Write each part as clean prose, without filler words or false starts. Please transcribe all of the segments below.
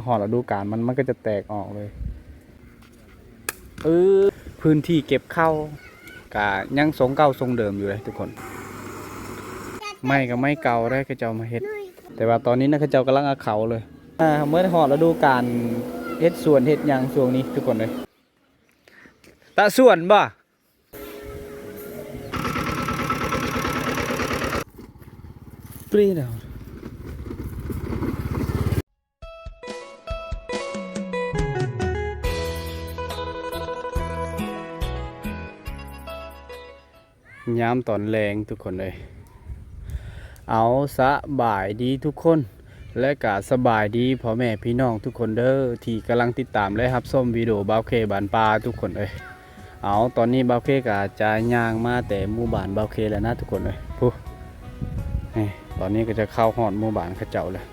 หอดฤดูกาลมันก็จะแตกออกเลยพื้นที่เก็บข้าวกะยังทรงเก่าทรงเดิมอยู่เลยทุกคนไม่ก็ไม่เก่าได้ก็เจ้ามาเฮ็ดแต่ว่าตอนนี้นะเขาเจ้ากำลังเอาเขาเลยเมื่อหอดฤดูกาลเฮ็ดสวนเฮ็ดหยังช่วงนี้ทุกคนเลยตะสวนบ่ปรีดาย้ำตอนแรงทุกคนเลยเอาสบายดีทุกคนและกะสบายดีพ่อแม่พี่น้องทุกคนเด้อที่กำลังติดตามและรับชมวิดีโอบ่าวเคบ้านป่าทุกคนเลยเอาตอนนี้บ่าวเคกะจะย่างมาแต่หมู่บ้านบ่าวเคแล้วนะทุกคนเลยพูตอนนี้ก็จะเข้าหอดหมู่บ้านเขาเจ้าเลย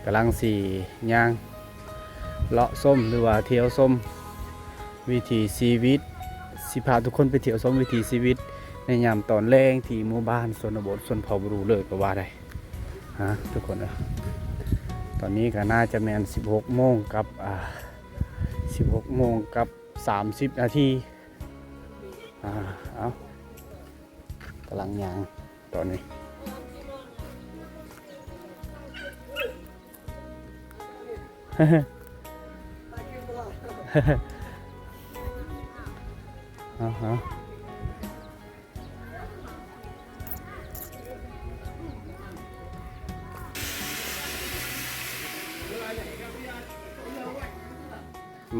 กำลังสี่ย่างเลาะส้มหรือว่าเที่ยวส้มวิถีชีวิตสิพาทุกคนไปเที่ยวส้มวิถีชีวิตในยามตอนแรงที่หมู่บ้านชนบทชนเผ่าบรูเลยก็ว่าได้ทุกคนนะตอนนี้ก็น่าจะแมน16 โมงกับ16 โมงกับ30 นาทีเอากำลังย่างตอนนี้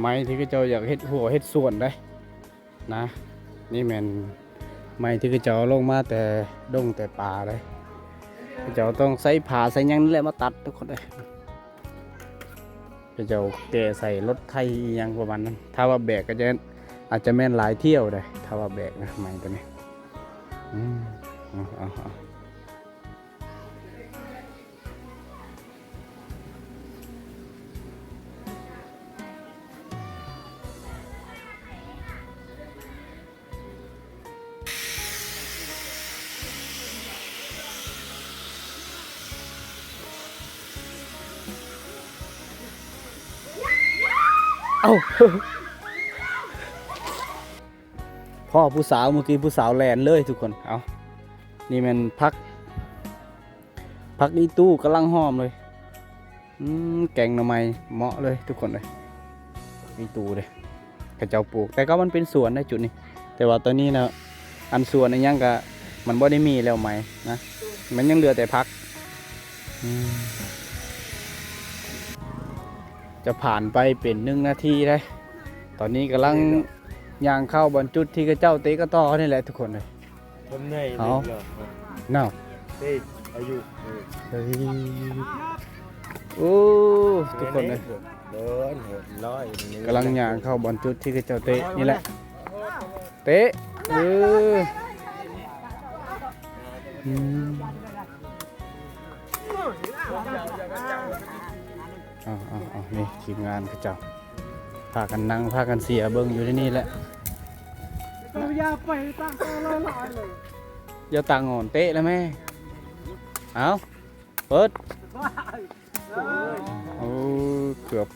ไม้ที่เจ้าอยากเฮ็ดหัวเฮ็ดส่วนได้นะนี่แมนไม้ที่เจ้าลงมาแต่ดงแต่ป่าเลยเจ้าต้องใส่ผ่าใส่ยังนี่แหละมาตัดทุกคนเลยเจ้าแก่ใส่รถไถยังประมาณนั้นถ้าว่าแบกก็จะอาจจะแม่นหลายเที่ยวเลยถ้าว่าแบกนะไม้ตัวนี้พ่อผู้สาวเมื่อกี้ผู้สาวแลนเลยทุกคนเอานี่มันพักอีตู้กำลังหอมเลยแกงหน่อไม้เหมาะเลยทุกคนเลยอีตู้เลยกระเจ้าปลูกแต่ก็มันเป็นสวนในจุดนี้แต่ว่าตอนนี้นะอันสวนในยังก็มันบ่ได้มีแล้วไหมนะมันยังเหลือแต่พักจะผ่านไปเป็น1 นาทีได้ตอนนี้กำลังย่างเข้าบนจุดที่กระเจ้าเตะกระต่อนี่แหละทุกคนเลยเอาเน่าอายุโอ้ทุกคนเลยกำลังย่างเข้าบนจุดที่กระเจ้าเตะนี่แหละเตะนี่ทีมงานกระเจ้าพากันนั่งพากันเสียเบิ้งอยู่ที่นี่แหละอย่าไปตั้งลอยเลยอย่าตั้งงอนเตะแล้วแม่เอาเปิดโอ้เกือบ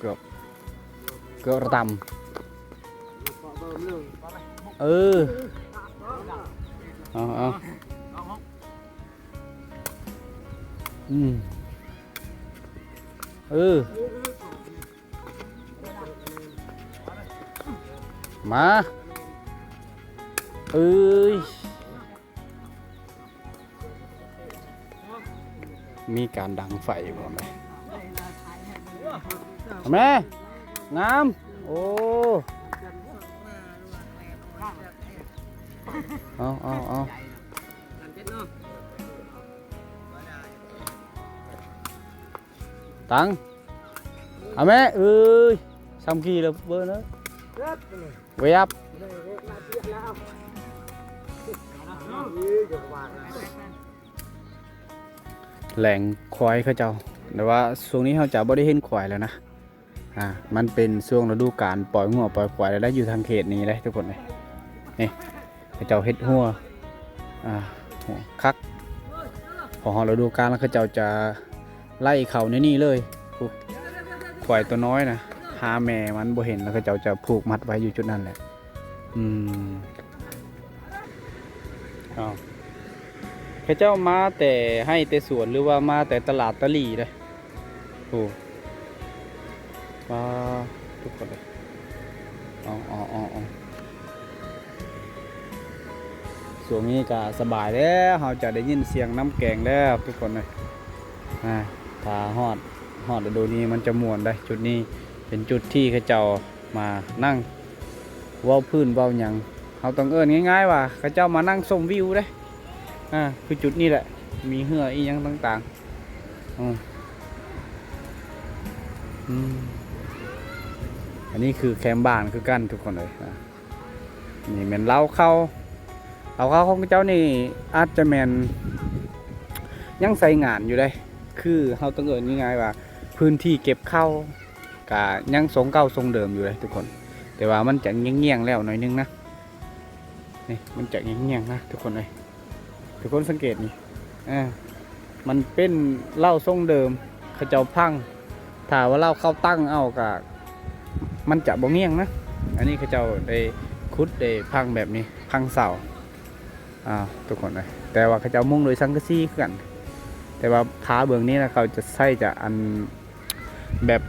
ระดำเอามามีการดังไฟบ่ไหมแม่งามโอ้เอาตังเอาแม่ซ้ำกี่แล้วเบอร์เนอะเวียบแหล่งควายเขาเจ้าแต่ว่าช่วงนี้เขาจะไม่ได้เห็นควายแล้วนะมันเป็นช่วงฤดูกาลปล่อยหัวปล่อยควายแล้วอยู่ทางเขตนี้เลยทุกคนเลยนี่เขาเจ้าเฮ็ดหัวคักพอฤดูกาลแล้วเขาเจ้าจะไล่เขาในนี่เลย ควายตัวน้อยนะหาแม่มันบ่เห็นแล้วเขาเจ้าจะผูกมัดไว้อยู่จุดนั้นแหละอ้าวเขาเจ้ามาแต่ให้แต่สวนหรือว่ามาแต่ตลาดตะลี่เลยโอ้มาทุกคนเลยอ๋อส่วนนี้ก็สบายแล้วเราจะได้ยินเสียงน้ำแกงแล้วทุกคนเลยถ้าฮอดฤดูนี้มันจะม่วนได้จุดนี้เป็นจุดที่เขาเจ้ามานั่งเว้าพื้นเว้าหยังเขาต้องเอิ้นง่ายๆว่าเขาเจ้ามานั่งชมวิวได้คือจุดนี้แหละมีเหืออีหยังต่างๆอันนี้คือแคมป์บ้านคือกันทุกคนเลยนี่แม่นเล้าเข้าของเจ้านี่อาจจะแม่นยังใส่งานอยู่ได้คือเขาต้องเอิ้นง่ายๆว่าพื้นที่เก็บเข้ากะยังทรงเก่าทรงเดิมอยู่เลยทุกคนแต่ว่ามันจะเงี้ยงๆแล้วหน่อยนึงนะนี่มันจะเงี้ยงๆนะทุกคนเลยทุกคนสังเกตนี่มันเป็นเหล้าทรงเดิมเขาเจ้าพังถ้าว่าเหล้าเข้าตั้งเอากะมันจะบ่เงี้ยงนะอันนี้เขาเจ้าได้คุดได้พังแบบนี้พังเสาทุกคนเลยแต่ว่าเขาเจ้ามุ่งโดยสังกะสีกันแต่ว่าขาเบื้องนี้นะเขาจะใส่จะอันแบบ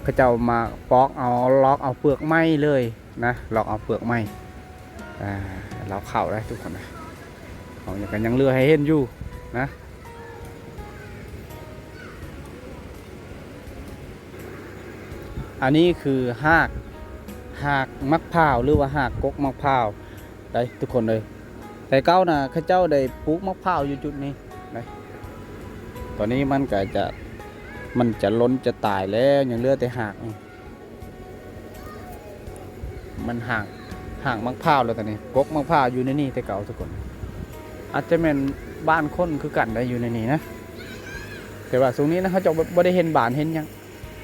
เขาเจ้ามาปอกเอาล็อกเอาเปลือกไม้เลยนะล็อกเอาเปลือกไม้เราเข่าได้ทุกคนนะเขาอย่างกันยังเลือให้เห็นอยู่นะอันนี้คือหากมะพร้าวหรือว่าหากกกมะพร้าวได้ทุกคนเลยแต่เก้านะข้าเจ้าได้ปลูกมะพร้าวอยู่จุดนี้นะตอนนี้มันก็จะล้นจะตายแล้วยังเหลือแต่หากมันห่างมะพร้าวแล้วตอนนี้กกมะพร้าวอยู่ในนี่แต่เก่าทุกคนอาจจะเป็นบ้านคนคือกันได้อยู่ในนี้นะแต่ว่าตรงนี้นะเขาจะบ่ได้เห็นบ้านเห็นยัง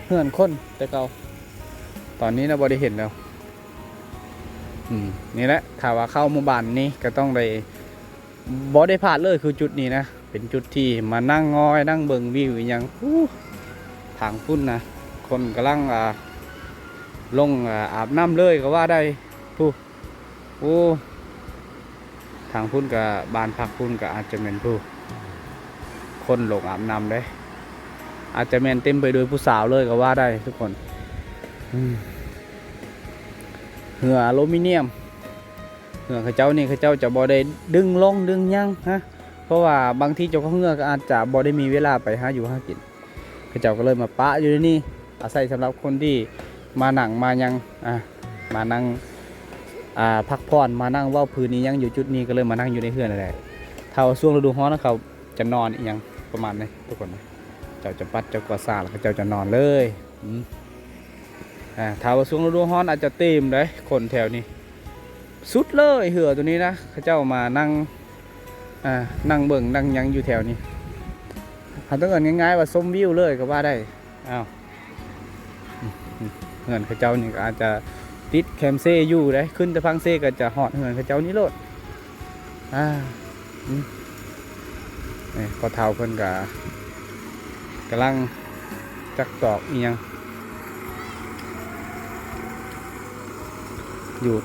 เฮือนคนแต่เก่าตอนนี้นะบ่ได้เห็นแล้วนี่แหละถ้าว่าเข้าหมู่บ้านนี้ก็ต้องได้บ่ได้พลาดเลยคือจุดนี้นะเป็นจุดที่มานั่งงอยนั่งเบิ่งวิวอย่างทางพุ่นนะคนกำลังลงอาบน้ำเลยก็ว่าได้ทางพุ่นกับบานพักพุ่นก็อาจจะเป็นคนลงอาบน้ำได้อาจจะแม่นเต็มไปด้วยผู้สาวเลยก็ว่าได้ทุกคนเหืออลูมิเนียมเหือเขาเจ้านี่เขาเจ้าจะบ่ได้ดึงลงดึงยั่งเพราะว่าบางทีเจ้าของเหือก็อาจจะบ่ได้มีเวลาไปหาอยู่หากินเขาเจ้าก็เลยมาปะอยู่ที่นี่อาศัยสำหรับคนที่มาหนังมายังมานั่งพักผ่อนมานั่งว่าพื้นนี้ยังอยู่จุดนี้ก็เลยมานั่งอยู่ในเหือนอะไรเท่าช่วงฤดูร้อนนะเขาจะนอนอีกยังประมาณนี้ทุกคนเจ้าจะปัดเจ้ากวาดสาแล้วเจ้าจะนอนเลยถ้าว่าช่วงฤดูร้อนอาจจะเต็มเลยคนแถวนี้สุดเลยเหือตัวนี้นะเขาเจ้ามานั่งเบิ่งนั่งยังอยู่แถวนี้เขาต้องเงินง่ายๆว่าส้มวิวเลยก็ว่าได้เงินเขาเจ้านี่ก็อาจจะติดแคมเซ่อยู่ได้ขึ้นแต่พังเซ่ก็จะหอดเงินเขาเจ้านี้โลดนี่พอเท้าเพิ่นกำลังจักตอกอีหยังอยู่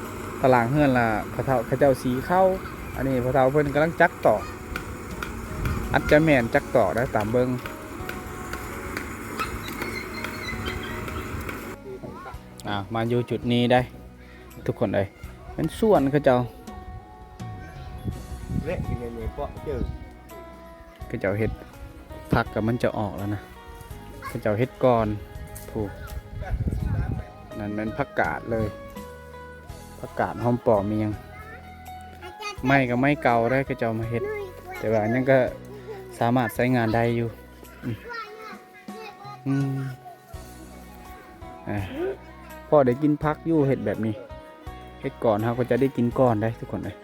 ตารางเฮือนล่ะพอเท้าเขาเจ้าสีเข้าอันนี้พอเท้าเพิ่นกำลังจักตอกอัจจะแม่นจักตอกได้ตามเบิ้งมาอยู่จุดนี้ได้ทุกคนเลยเป็นส่วนเขาเจ้าเขาเจ้าเห็ดผักกับมันจะออกแล้วนะเขาเจ้าเห็ดก่อนถูกนั่นเป็นผักกาดเลยผักกาดหอมปอมียังไม่ก็ไม่เก่าได้เขาเจ้ามาเห็ดแต่ว่ายังก็สามารถใช้งานได้อยู่พอได้กินพักอยู่เห็ดแบบนี้เห็ดก่อนครับก็จะได้กินก่อนได้ทุกคนเลย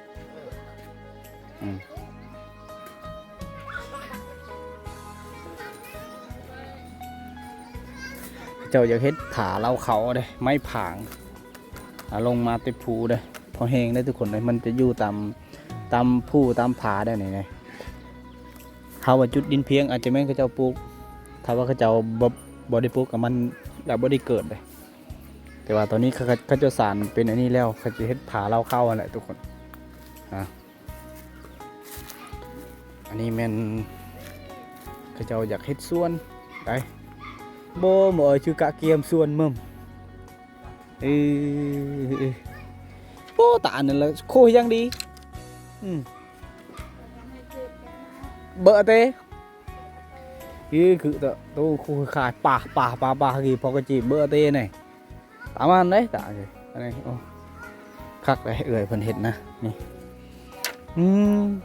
เจ้าอยากเห็ดผาเล่าเขาเลยไม่ผางลงมาติดภูเลยพอแห้งได้ทุกคนเลยมันจะอยู่ตามภูตามผาได้ไหนเขาว่าจุดดินเพียงอาจจะแม่งเขาเจ้าปลูกถ้าว่าเขาเจ้า บอดี้ปุ๊กกับมันแบบบอดี้เกิดเลยแต่ว่าตอนนี้เขาจะสารเป็นอันนี้แล้วเขาจะเฮ็ดผาเล่าเข้าอะไรทุกคนอันนี้แม่นเขาเจ้าอยากเฮ็ดส่วนไปโบหมอชื่อกะเกียมส่วนมึมโอ้ตาอันนั้นละโคยังดีเบอร์เต้คือตัวคูขายป่ากี่พอกระจีเบอร์เต้nàyตามอันđấyตาเลยอันนี้โอ้คักเลยเอื่อยเพิ่นเห็ดนะนี่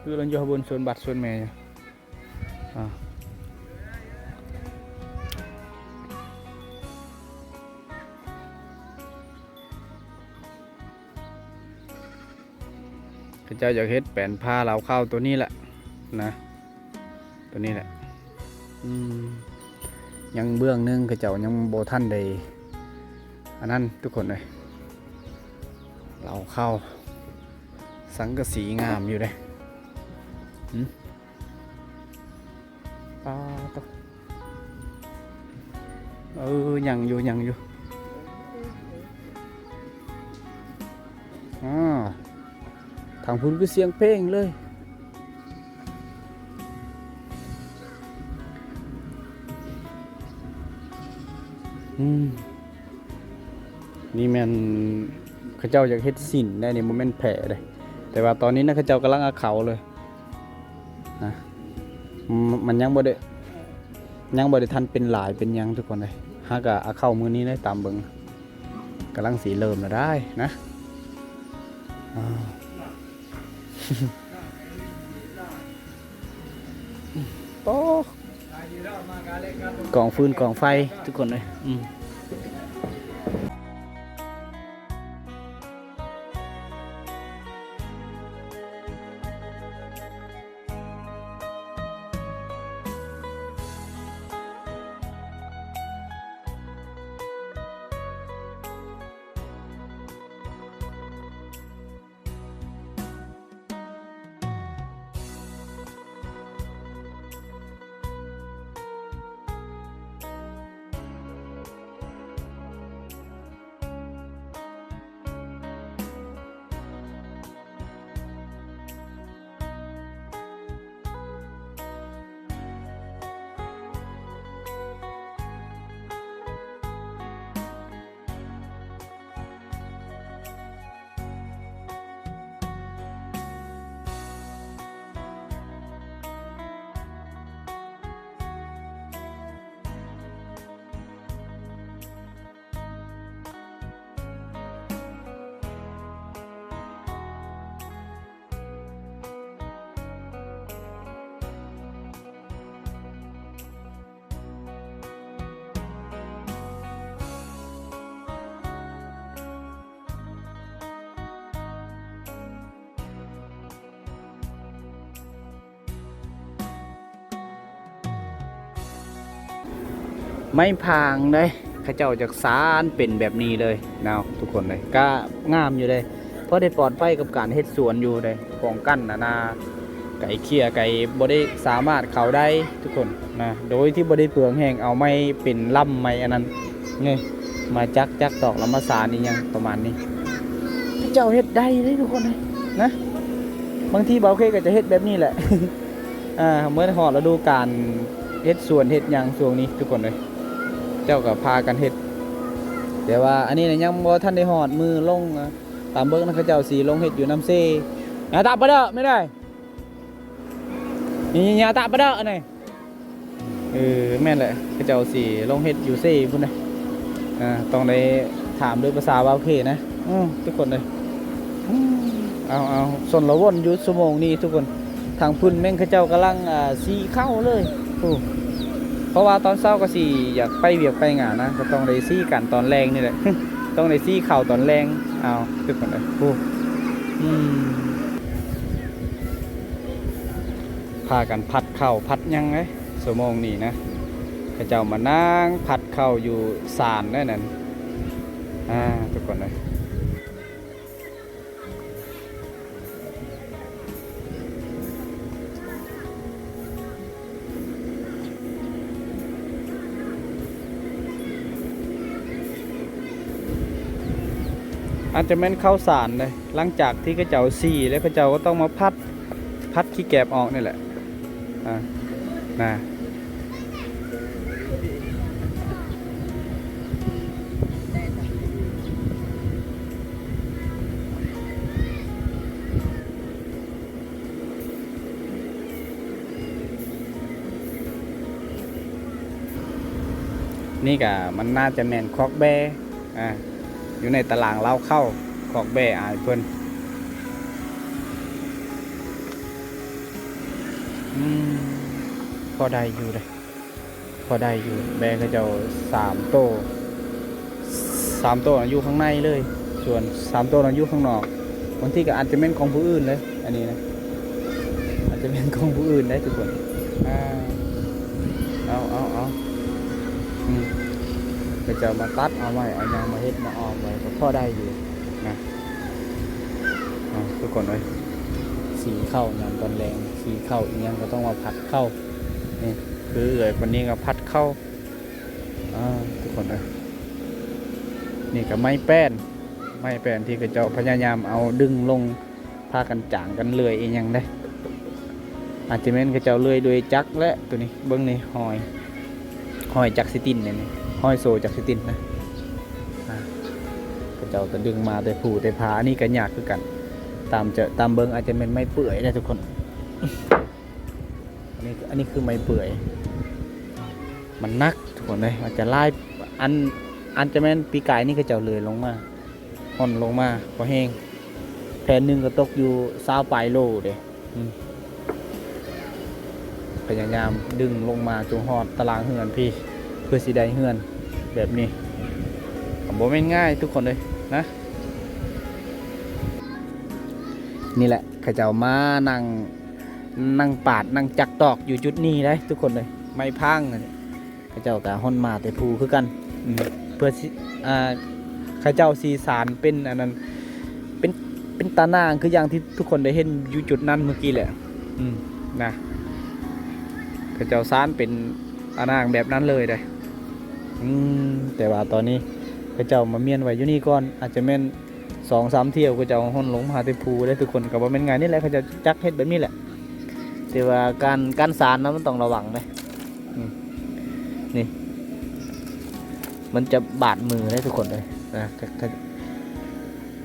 คือเราอยู่บนส่วนบัตรส่วนแม่เจ้าอยากเฮ็ดแป้นผ้าเราเข้าตัวนี้แหละนะตัวนี้แหละยังเบื้องนึงเจ้ายังโบท่านใดอันนั้นทุกคนเลยเราเข้าสังกะสีงามอยู่เลยยังอยู่ทางพุ่นก็เสียงเพลงเลยนี่แม่นข้าเจ้าอยากเฮ็ดสินได้ในโมเมนต์แผลเลยแต่ว่าตอนนี้นะข้าเจ้ากำลังเอาเขาเลยนะมันยังบ่ได้ทันเป็นหลายเป็นยังทุกคนเลยหากเอาเข้ามือนี้ได้ตามเบิ่งกำลังสีเริ่มแล้วได้นะโอ้กองฟืนกองไฟทุกคนเลยไม่พางเลยข้าเจ้าจากสารเป็นแบบนี้เลยนะทุกคนเลยก็งามอยู่เลยเพราะได้ปลอดภัยกับการเฮ็ดสวนอยู่เลยป้องกันนาไก่เคี่ยไก่บ่ได้สามารถเข้าได้ทุกคนนะโดยที่บ่ได้เปลืองแห้งเอาไม่เป็นล่ำไม่อันนั้นนี่มาจักตอกแล้วมาสารนี่ยังประมาณนี้ข้าเจ้าเฮ็ดได้เลยทุกคนเลยนะบางทีบ่าวเคก็จะเฮ็ดแบบนี้แหละเมื่อหอดฤดูกาลเฮ็ดสวนเฮ็ดหยังช่วงนี้ทุกคนเลยเจ้ากับพากันเฮ็ดแต่ว่าอันนี้เนี่ยยังบ่ท่านได้หอดมือลงตามเบิ้งนะเขาเจ้าสีลงเฮ็ดอยู่น้ำเซ่อย่าตับไปเด้อไม่ได้อย่าตับไปเด้ออันนี้แม่นแหละเขาเจ้าสีลงเฮ็ดอยู่เซ่พุ่นนะต้องได้ถามด้วยภาษาว่าโอเคนะทุกคนเลยเอาส่วนละวนอยู่ชั่วโมงนี้ทุกคนทางพุ่นแม่งเขาเจ้ากำลังสีเข้าเลยเพราะว่าตอนเช้าก็สิอยากไปเวียกไปงานนะก็ต้องได้ซี่กันตอนแรงนี่แหละ ต้องได้ซี่เข่าตอนแรงเอาทุกคนเลยพากันพัดเข่าพัดยังไงชั่วโมงนี้นะข้าเจ้ามานั่งพัดเข่าอยู่ศาลนั่นทุกคนเลย อาจจะแม่นข้าวสารเลยหลังจากที่เขาเจ้าซี่แล้วเขาเจ้าก็ต้องมาพัดขี้แกบออกนี่แหละนะนี่ก็มันน่าจะแม่นคอกแบอยู่ในตารางเล่าเข้าคอกแบอายเพิ่นพอได้อยู่เลยพอได้อยู่แบเขาเจ้า3 โต3 โตอยู่ข้างในเลยส่วน3 โตอยู่ข้างนอกบางทีก็อาจจะเป็นของผู้อื่นเลยอันนี้นะอาจจะเป็นของผู้อื่นได้ทุกคนเอาก็จะมาตัดเอาไว้เอายางมาเฮ็ดมาออมไว้ก็พอได้อยู่นะทุกคนเลยสีเข้ายามตอนแรงสีเข้าอีกอย่างก็ต้องมาผัดเข้านี่คือคนนี้ก็ผัดเข้าทุกคนเลยนี่ก็ไม้แป้นที่ก็จะพยายามเอาดึงลงพากันจ่างกันเลื่อยอีกอย่างได้อาจจะแม่นก็จะเลื่อยโดยจักรและตัวนี้เบิ้งนี่หอยจักรซิตินเนี่ยห้อยโซจากซิตินนะก็เจ้าก็ดึงมาแต่ผูแต่ผาอันนี้ก็ยากคือกันตามเบิ้งอาจจะเป็นไม้เปื่อยนะทุกคนอันนี้คือไม้เปื่อยมันนักทุกคนเลยอาจจะไล่อันจะแม่นปีกายนี่ก็เจ้าเลยลงมาห่อนลงมาพอแห้งแผ่นหนึ่งก็ตกอยู่20 ปลายโลเด้พยายามดึงลงมาจงหอดตารางเฮือนพี่เพื่อสีได้เฮือนแบบนี้ผมบอกไม่ง่ายทุกคนเลยนะนี่แหละข้าเจ้ามานั่งปาดนั่งจักตอกอยู่จุดนี้ได้ทุกคนเลยไม่พังข้าเจ้าแต่ห่อนมาแต่ภูคือกันเพื่อข้าเจ้าสีสารเป็นอันนั้นเป็นตานางคืออย่างที่ทุกคนได้เห็นอยู่จุดนั้นเมื่อกี้แหละนะข้าเจ้าสารเป็นตานางแบบนั้นเลยแต่ว่าตอนนี้ข้าเจ้ามาเมียนไว้อยู่นี่ก่อนอาจจะแม่น2-3 เที่ยวข้าเจ้าห่อนลงมาที่ภูได้ทุกคนกับว่าเป็นไงนี่แหละข้าเจ้าจักเฮ็ดแบบนี้แหละแต่ว่าการสารนะมันต้องระวังเลยนี่มันจะบาดมือได้ทุกคนเลยนะ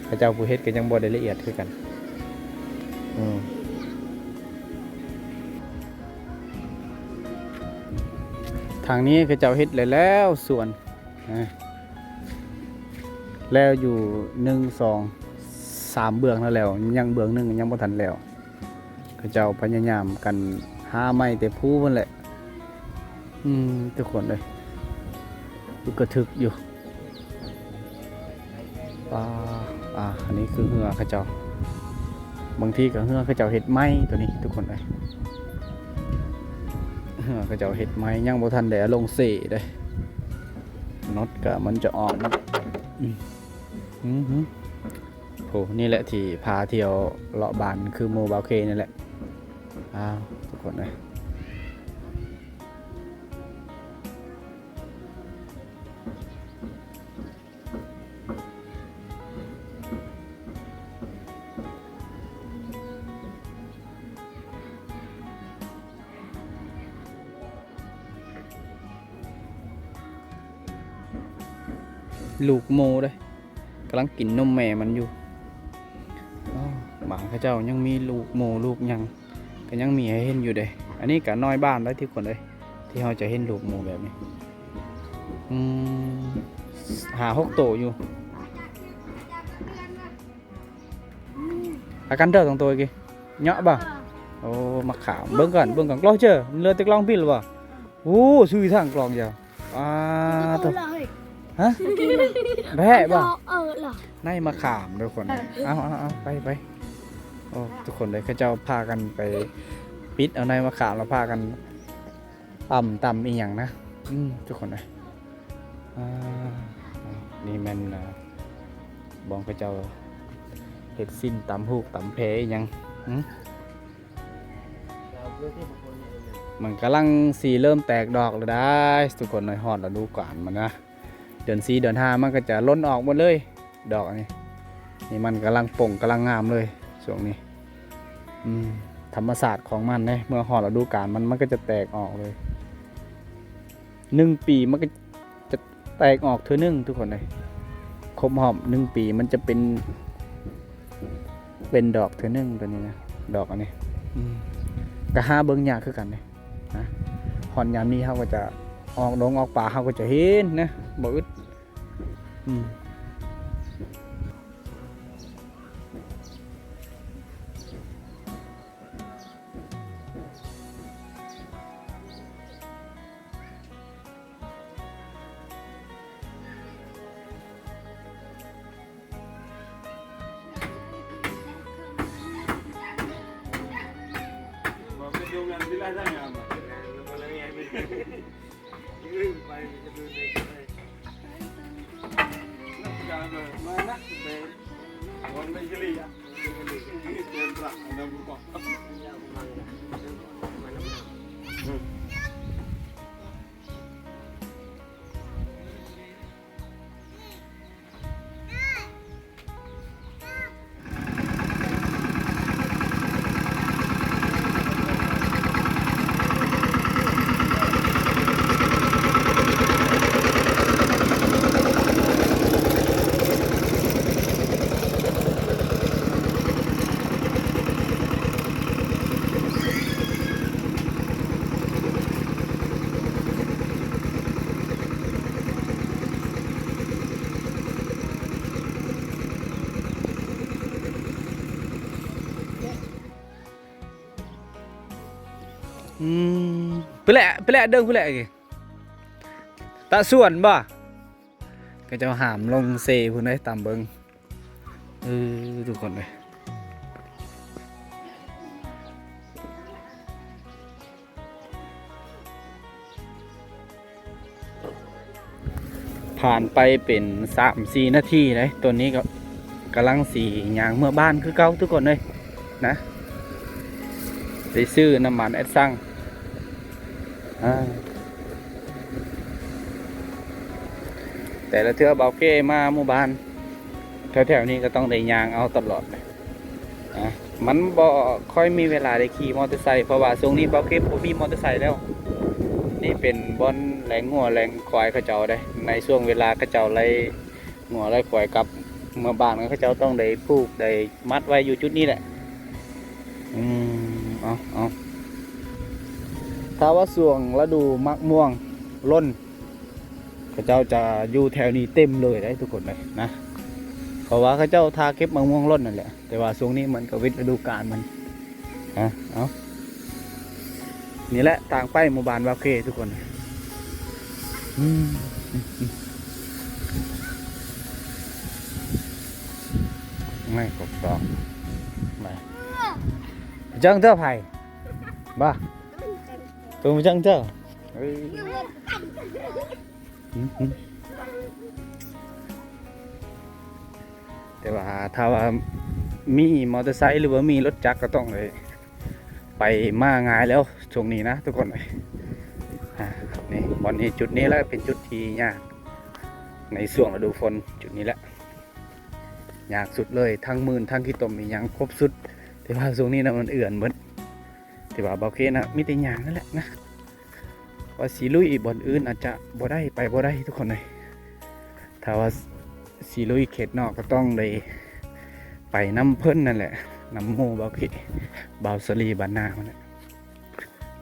ข้าเจ้าผู้เฮ็ดก็ยังบ่ได้ละเอียดคือกันทางนี้ข้าเจ้าเฮ็ดเลยแล้วส่วนแล้วอยู่1-2-3 เบื้องแล้วยังเบื้องหนึ่งยังบ่ทันแล้วข้าเจ้าพยายามกันหาไม้แต่ผู้มันแหละทุกคนเลยดูกระทึกอยู่อันนี้คือเหือข้าเจ้าบางทีก็เหือข้าเจ้าเฮ็ดไม้ตัวนี้ทุกคนเลยก็จะเห็ดไม้ยังบ่ทันได้ลงสีได้น็อตก็มันจะออกโหนี่แหละที่พาเที่ยวเลาะบานคือโมบาเคนี่แหละทุกคนเลยลูกโมเลยกำลังกินนมแม่มันอยู่หมาข้าเจ้ายังมีลูกโมลูกยังก็ยังมีให้เห็นอยู่เลยอันนี้ก็น้อยบ้านแล้วที่คนเลยที่เราจะเห็นลูกโมแบบนี้5-6 โตอยู่อากันเด้อ2 ตัวกี่เนาะบ่โอ้มาขามเบิ่งก่อนกล้องเจอเรือตะกล้องพี่หรือเปล่าโอ้ซื้อทางกล้องเจ้าตัวฮะแพ้ป่ะในมาขามทุกคนเอาไปโอ้ทุกคนเลยเขาเจ้าพากันไปปิดเอาในมาขามแล้วพากันต่ำอีกอย่างนะทุกคนเลยนี่มันบองเขาเจ้าเห็ดสิ้นตำหูกตำเพอีกอย่างมันกำลังสีเริ่มแตกดอกแล้วได้ทุกคนหน่อยหอดแล้วดูก่อนมันนะเดือน4 เดือน 5มันก็จะล้นออกหมดเลยดอกนี้ นี่มันกำลังป่งกำลังงามเลยช่วงนี้ธรรมศาสตร์ของมันเนี่ยเมื่อหอดฤดูกาลมันก็จะแตกออกเลย1 ปีมันก็จะแตกออกเท่านึงทุกคนเลยครบหอม1 ปีมันจะเป็นดอกเท่านึงตัวนี้นะดอกอันนี้กระหาเบิ้งยากคือกันเลยนะหอนยามนี้เขาก็จะออกดงออกป่าเขาก็จะเห็นนะบ่อึดไปแหละเดินไปแหละกี่ตาส่วนบ่ก็จะหามลงเซพุ่นได้ตามเบิงทุกคนเลยผ่านไปเป็น3-4 นาทีเลยตัวนี้ก็กำลังสียางเมื่อบ้านคือเก่าทุกคนเลยนะไปซื้อน้ำมันแอดซังแต่ละเทือเบาเก้มาหมู่บ้านแถวๆนี้ก็ต้องได้ยางเอาตลอดเลยมันบ่ค่อยมีเวลาได้ขี่มอเตอร์ไซค์เพราะว่าช่วงนี้เบาเก้บ่มีมอเตอร์ไซค์แล้วนี่เป็นบอนแหล่งงัวแหล่งควายเขาเจ้าได้ในช่วงเวลาเขาเจ้าไล่งัวไล่ควายกลับเมื่อบ้านเขาเจ้าต้องได้ผูกได้มัดไว้อยู่จุดนี้แหละเอาถ้าว่าช่วงฤดูมะม่วงล้นเขาเจ้าจะอยู่แถวนี้เต็มเลยได้ทุกคนเลยนะเพราะว่าเขาเจ้าทาเก็บมะม่วงล้นนั่นแหละแต่ว่าช่วงนี้มันก็วิทย์ฤดูกาลมันเอานี่แหละทางไปหมู่บ้านวาเคทุกคนไม่กบต่อมาจังเท่าไผ่บ้าตัวมันจังเท่าแต่ว่าถ้าว่ามีมอเตอร์ไซค์หรือว่ามีรถจักรก็ต้องเลยไปมาง่ายแล้วช่วงนี้นะทุกคนเลยนี่บอลนี้จุดนี้แล้วเป็นจุดที่ยากในช่วงฤดูฝนจุดนี้แหละยากสุดเลยทั้งมืนทั้งขี้ตมมียังครบสุดแต่ว่าช่วงนี้นะมันเอื่อนเหมือนแต่ว่าเบาเคนะมีแต่ยางนั่นแหละนะว่าสีลุยบอลอื่นอาจจะบ่ได้ไปบ่ได้ทุกคนเลยถ้าว่าสีลุยเขตนอกก็ต้องเลยไปน้ำเพิ่นนั่นแหละน้ำโมเบาเคเบาสลีบานนาเนี่ย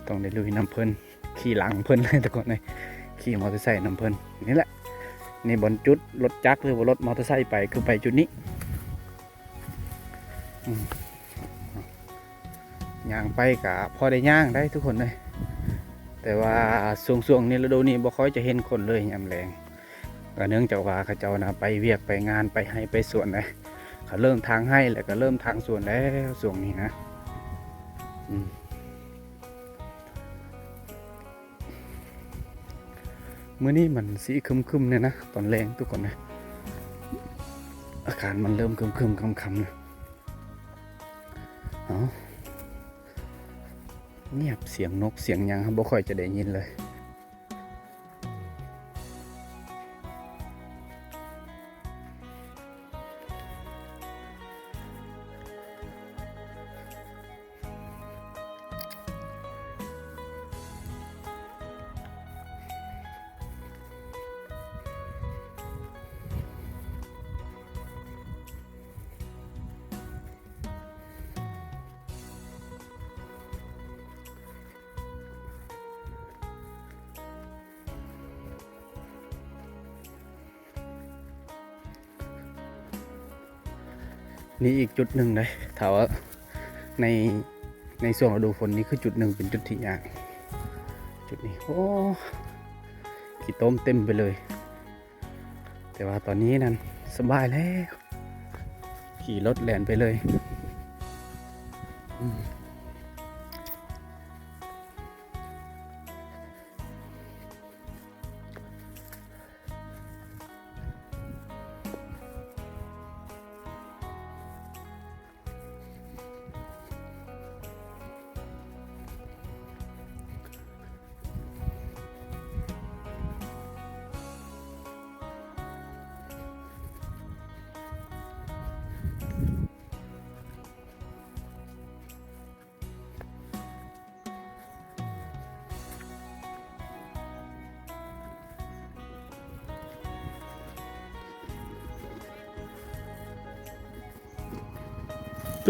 ต้องได้ลุยน้ำเพิ่นขี่หลังเพิ่นเลยทุกคนเลยขี่มอเตอร์ไซค์น้ำเพิ่นนี่แหละนี่บนจุดรถจักรหรือว่ารถมอเตอร์ไซค์ไปคือไปจุดนี้ย่างไปกับพอได้ย่างได้ทุกคนเลยแต่ว่าช่วงนี้ฤดูนี้บ่ค่อยจะเห็นคนเลยยามแรงก็เนื่องจากว่าเขาเจ้านะไปเวียกไปงานไปให้ไปสวนเลยเขาเริ่มทางให้แล้วก็เริ่มทางสวนแล้วช่วงนี้นะมื้อนี้มันสีครึมๆเนี่ยนะตอนแรงทุกคนนะอาการมันเริ่มครึมๆค่ำๆนะเงียบเสียงนกเสียงยังบ่ค่อยจะได้ยินเลย นี่อีกจุดหนึ่งเลยถามว่าในช่วงฤดูฝนนี้คือจุดหนึ่งเป็นจุดที่ยากจุดนี้โอ้ขี้ต้มเต็มไปเลยแต่ว่าตอนนี้นั้นสบายแล้วขี่รถแล่นไปเลย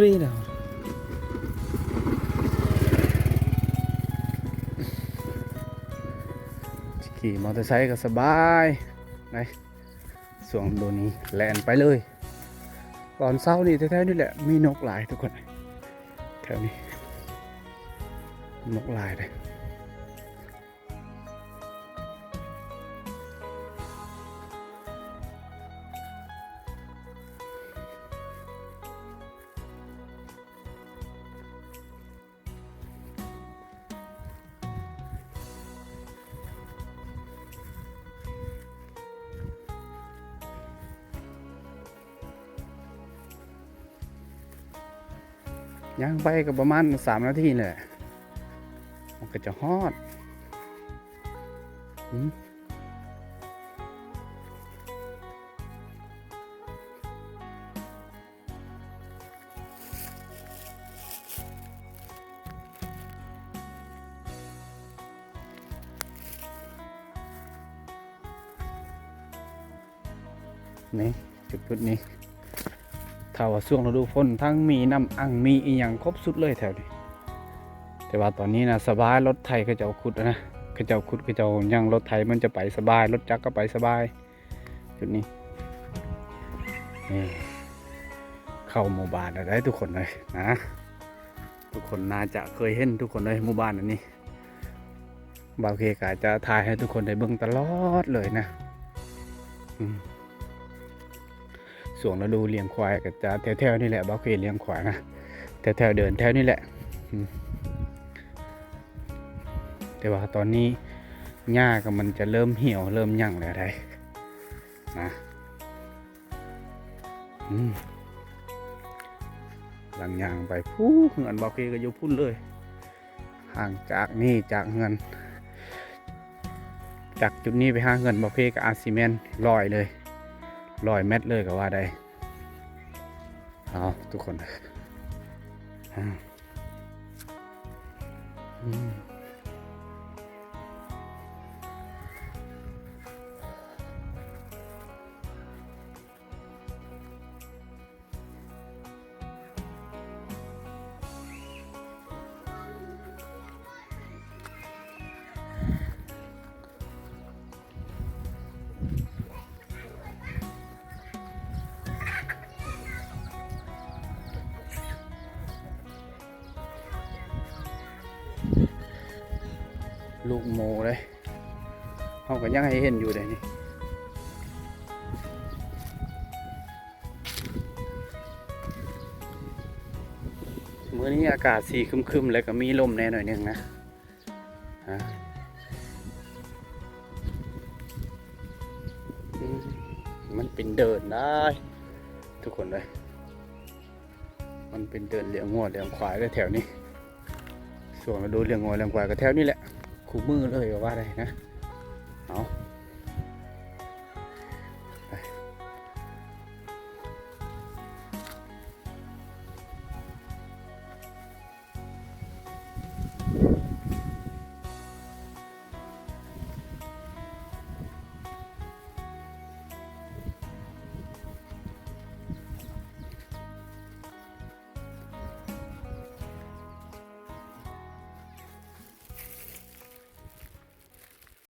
ปรีดาวขี่มอเตอร์ไซค์ก็สบายนะส่วงโดนนี้แล่นไปเลยตอนเช้านี่แถวๆนี่แหละมีนกหลายทุกคนแถวนี้นกหลายเลยย่างไปก็ประมาณ3 นาทีเลยมันก็จะฮอดนี่จุดนี้ถ้าว่าช่วงฤดูฝนทั้งมีน้ำอังมีอีหยังครบสุดเลยแถวนี้แต่ว่าตอนนี้นะสบายรถไถเขาจะเอาขุดนะเขาจะเอาขุดเขาจะเอายังรถไถมันจะไปสบายรถจักรก็ไปสบายจุดนี้นี่เข้าหมู่บ้านได้ทุกคนเลยนะทุกคนน่าจะเคยเห็นทุกคนเลยหมู่บ้านอันนี้บ่าวเคกาจะถ่ายให้ทุกคนได้เบิ่งตลอดเลยนะส่วนฤดูเลี้ยงควายก็จะแถวๆนี่แหละบ่าวเคเลี้ยงควายนะแถวๆเดินแถวนี่แหละแต่ว่าตอนนี้หญ้าก็มันจะเริ่มเหี่ยวเริ่มยั่งแล้วได้นะหลังยางไปผู้เงินบ่าวเคก็อยู่พุ่นเลยห่างจากนี่จากเงินจากจุดนี้ไปหาเงินบ่าวเคกับอาซีเมน100 เลย100 เมตรเลยก็ว่าได้เอาทุกคนลูกโมเลยเขาก็ยังให้เห็นอยู่เลยนี่มื้อนี้อากาศสีครึมๆแล้วก็มีลมแน่หน่อยนึงนะมันเป็นเดินได้ทุกคนเลยมันเป็นเดินเลี้ยงงัวเลี้ยงควายได้แถวนี้ส่วนมาดูเลี้ยงงัวเลี้ยงควายก็แถวนี้แหละคู่มือเลยก็ว่าได้นะเอา